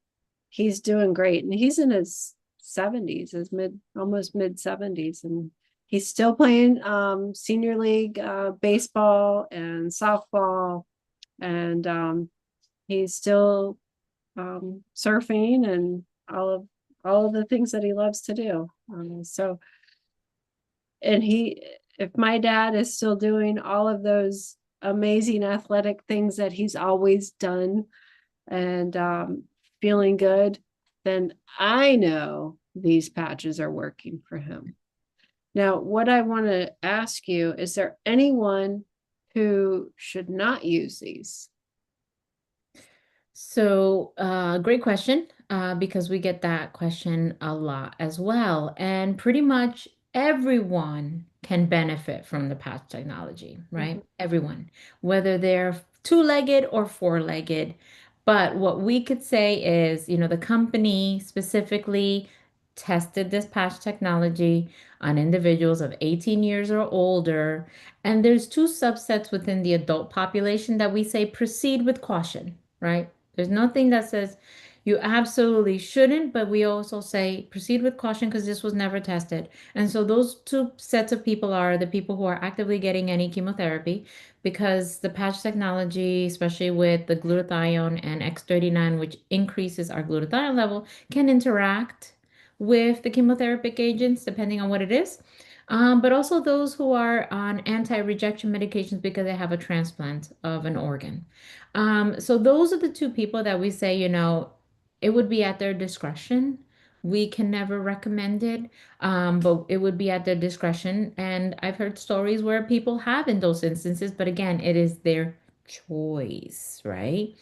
he's doing great. And he's in his 70s, his almost mid 70s, and he's still playing senior league baseball and softball, and he's still surfing and all of the things that he loves to do. So, and if my dad is still doing all of those amazing athletic things that he's always done, and feeling good, then I know these patches are working for him. Now, what I want to ask you, is there anyone who should not use these? So, great question, because we get that question a lot as well. And pretty much everyone can benefit from the patch technology, Mhm. right? Everyone, whether they're two-legged or four-legged. But what we could say is, the company specifically tested this patch technology on individuals of 18 years or older. And there's two subsets within the adult population that we say proceed with caution, right? There's nothing that says you absolutely shouldn't, but we also say proceed with caution because this was never tested. And so those two sets of people are the people who are actively getting any chemotherapy because the patch technology, especially with the glutathione and X39, which increases our glutathione level, can interact with the chemotherapeutic agents depending on what it is. But also those who are on anti-rejection medications because they have a transplant of an organ. So those are the two people that we say, it would be at their discretion. We can never recommend it, but it would be at their discretion. And I've heard stories where people have in those instances, but again, it is their choice, right?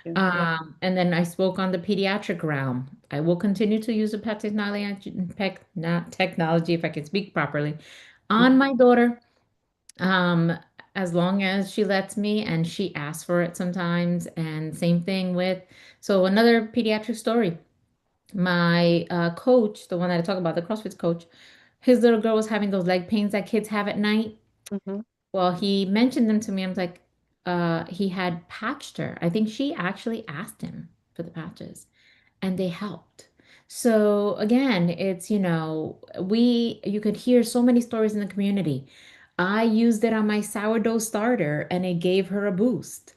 Yeah. And then I spoke on the pediatric realm. I will continue to use the pet technology, not technology, if I can speak properly, on my daughter, um, as long as she lets me and she asks for it sometimes. And same thing with, so another pediatric story. My coach, the one that I talk about, the CrossFit coach, his little girl was having those leg pains that kids have at night. Mm-hmm. Well, he mentioned them to me. I was like, he had patched her. I think she actually asked him for the patches and they helped. So again, it's, you could hear so many stories in the community. I used it on my sourdough starter and it gave her a boost.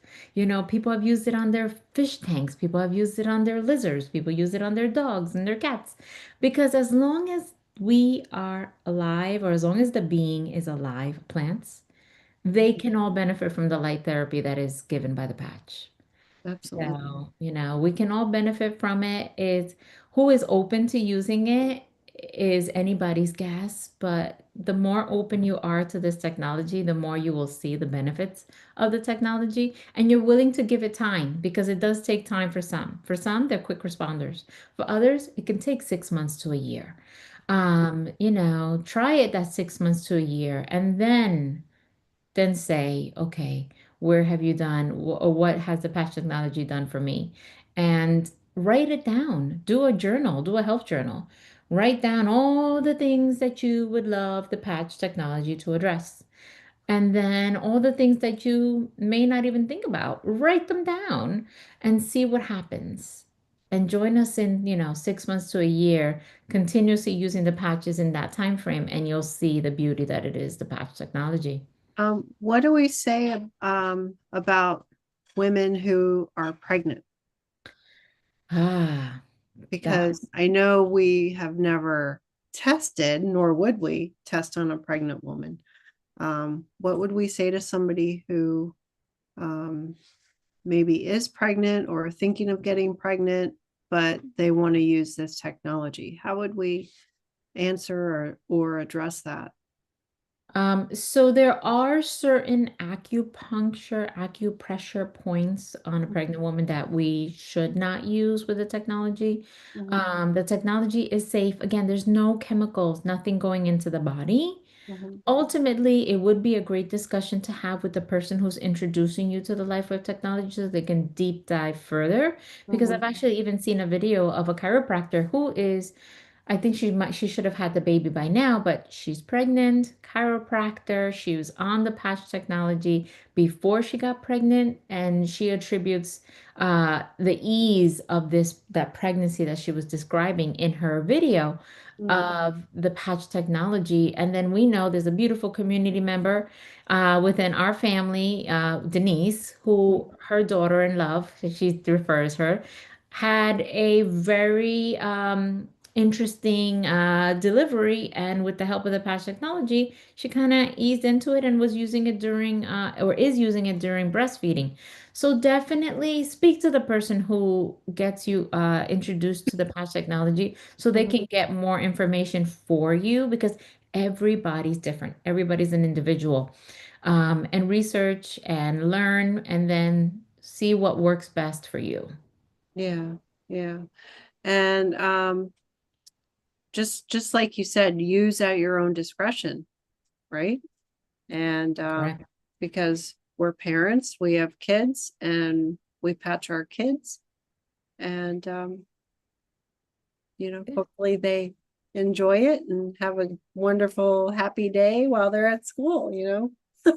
People have used it on their fish tanks. People have used it on their lizards. People use it on their dogs and their cats. Because as long as we are alive, or as long as the being is alive, plants, they can all benefit from the light therapy that is given by the patch. Absolutely. So, we can all benefit from it. Is who is open to using it is anybody's guess, but the more open you are to this technology, the more you will see the benefits of the technology, and you're willing to give it time because it does take time for some. For some, they're quick responders. For others, it can take 6 months to a year. Try it that 6 months to a year, and then say, okay, where have you done, or what has the patch technology done for me? And write it down. Do a journal, do a health journal. Write down all the things that you would love the patch technology to address. And then all the things that you may not even think about, write them down and see what happens. And join us in, 6 months to a year, continuously using the patches in that time frame, and you'll see the beauty that it is, the patch technology. What do we say about women who are pregnant? Ah, Because that's I know we have never tested, nor would we test on a pregnant woman. What would we say to somebody who um, maybe is pregnant or thinking of getting pregnant, but they want to use this technology? How would we answer or address that? so there are certain acupressure points on a pregnant woman that we should not use with the technology. Mhm, The technology is safe. Again, there's no chemicals, nothing going into the body. mhm, Ultimately, it would be a great discussion to have with the person who's introducing you to the LifeWave technology so they can deep dive further. Because I've mhm, actually even seen a video of a chiropractor who is, I think she should have had the baby by now, but she's pregnant, chiropractor. She was on the patch technology before she got pregnant, and she attributes the ease of that pregnancy that she was describing in her video mhm, of the patch technology. And then we know there's a beautiful community member within our family, Denise, who her daughter in love, as she refers her, had a very interesting delivery. And with the help of the patch technology, she kind of eased into it and was using it during, or is using it during breastfeeding. So definitely speak to the person who gets you introduced to the patch technology so they mhm. can get more information for you because everybody's different. Everybody's an individual. And research and learn and then see what works best for you. Yeah, yeah. And just like you said, use at your own discretion, right? And Correct. because we're parents, we have kids, and we patch our kids. And, hopefully they enjoy it and have a wonderful, happy day while they're at school,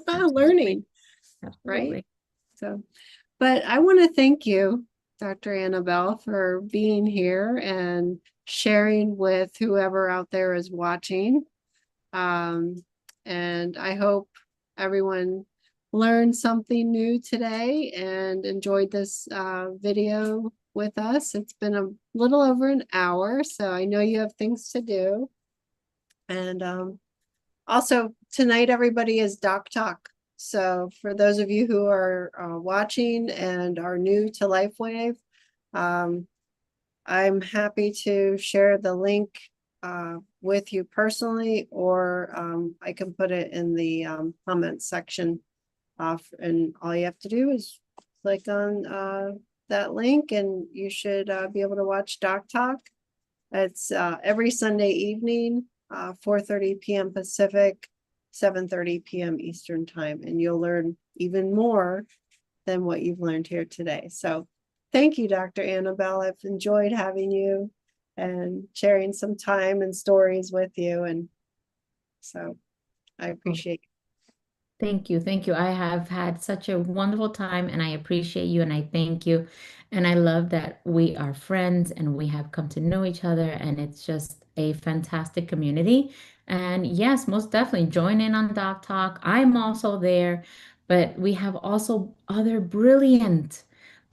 learning, right? Absolutely. So, but I want to thank you, Dr. Annabelle, for being here and sharing with whoever out there is watching. And I hope everyone learned something new today and enjoyed this video with us. It's been a little over an hour, so I know you have things to do. And also tonight, everybody is Doc Talk. So for those of you who are watching and are new to LifeWave, I'm happy to share the link with you personally, or I can put it in the comments section. And all you have to do is click on that link and you should be able to watch Doc Talk. It's every Sunday evening, 4:30 p.m. Pacific, 7:30 p.m. Eastern time, and you'll learn even more than what you've learned here today. So thank you, Dr. Annabelle. I've enjoyed having you and sharing some time and stories with you. And so I appreciate you. Thank you. Thank you. I have had such a wonderful time and I appreciate you and I thank you. And I love that we are friends and we have come to know each other and it's just a fantastic community. And yes, most definitely join in on Doc Talk. I'm also there, but we have also other brilliant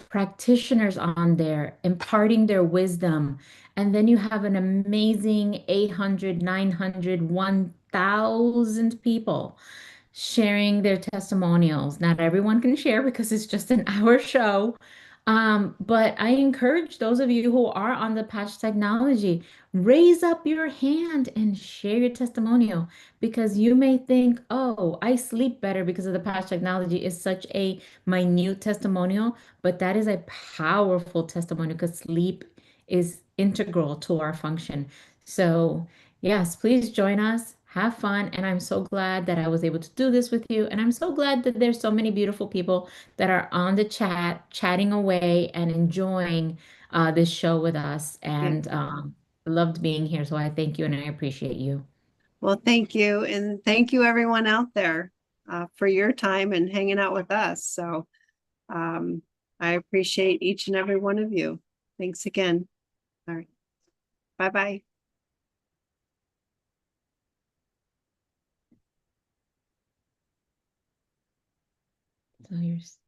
practitioners on there imparting their wisdom. And then you have an amazing 800, 900, 1,000 people sharing their testimonials. Not everyone can share because it's just an hour show. But I encourage those of you who are on the patch technology, raise up your hand and share your testimonial because you may think, oh, I sleep better because of the patch technology is such a minute testimonial, but that is a powerful testimonial because sleep is integral to our function. So yes, please join us. Have fun. And I'm so glad that I was able to do this with you. And I'm so glad that there's so many beautiful people that are on the chat, chatting away and enjoying this show with us. And loved being here. So I thank you and I appreciate you. Well, thank you. And thank you everyone out there for your time and hanging out with us. So I appreciate each and every one of you. Thanks again. All right. Bye-bye. So here's